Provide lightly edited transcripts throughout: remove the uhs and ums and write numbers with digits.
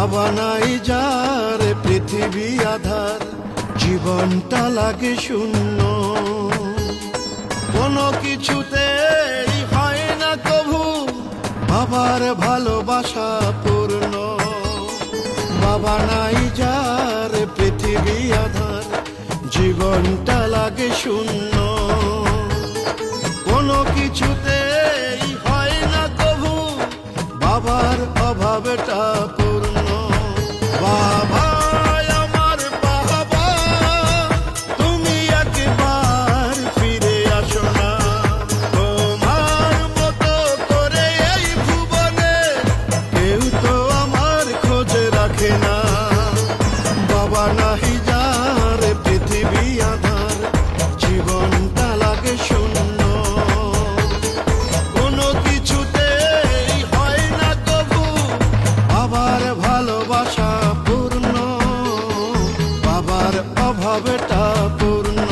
বাবা নাই যার পৃথিবী আধার, জীবনটা লাগে শূন্য। কোনো কিছুতেই হয় না কভু বাবার ভালোবাসা পূর্ণ। বাবা নাই যার পৃথিবী আধার, জীবনটা লাগে শূন্য। কোনো কিছুতেই হয় না কভু বাবার অভাবটা পূর্ণ। বাবা আমার বাবা, তুমি একবার ফিরে আসো না। তোমার মতো করে এই ভুবনে কেউ তো আমার খোঁজ রাখে না। বাবা নাহি যার পৃথিবী আধার, জীবনটা লাগে শূন্য। কোনো কিছুতেই হয় না কভু বাবার ভালোবাসা পূর্ণ, বাবার অভাবটা পূর্ণ।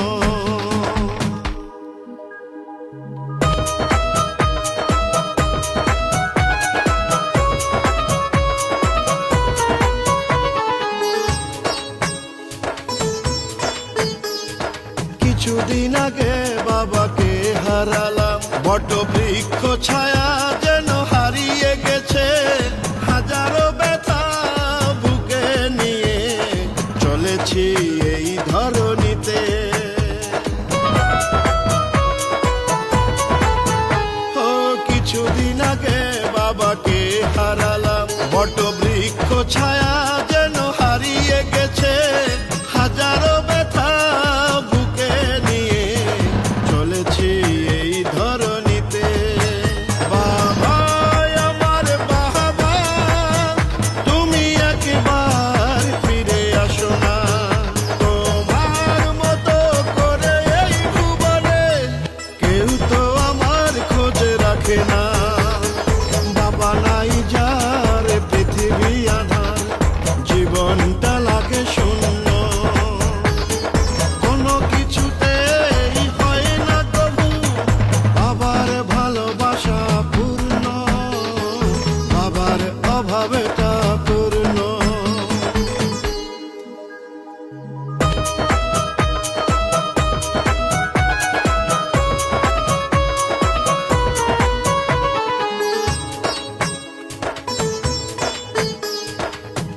কিছুদিন আগে বাবাকে হারালাম, বটবৃক্ষ ছায়া যেন হারিয়ে গেছে। হাজারো ব্যথা বুকে নিয়ে চলেছি এই ধরণীতে। ও কিছুদিন আগে বাবাকে হারালাম, বটবৃক্ষ ছায়া যেন হারিয়ে গেছে। হাজারো ব্যথা বুকে নিয়ে চলেছি এই ধরণীতে। বাবা আমার বাবা, তুমি একবার ফিরে আসো না। তোমার মতো করে এই ভুবনে কেউ তো আমার খোঁজ রাখে না। বাবা নাই যার পৃথিবী আধার, জীবনটা লাগে শূন্য। কোনো কিছুতেই হয় না কভু বাবার ভালোবাসা পূর্ণ, বাবার অভাবটা পূর্ণ।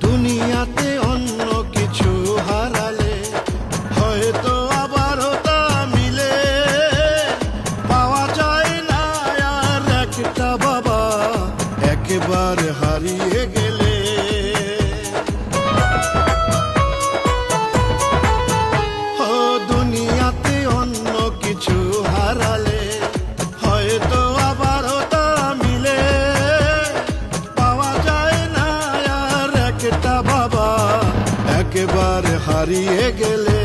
দুনিয়াতে অন্য কিছু হারালে হয়তো আবারও তা মিলে। পাওয়া যায় না আর একটা বাবা একবার হারিয়ে গেলে। ও দুনিয়াতে অন্য কিছু হারালে হয়তো আবারও তা মিলে। পাওয়া যায় না আর একটা বাবা একবার হারিয়ে গেলে।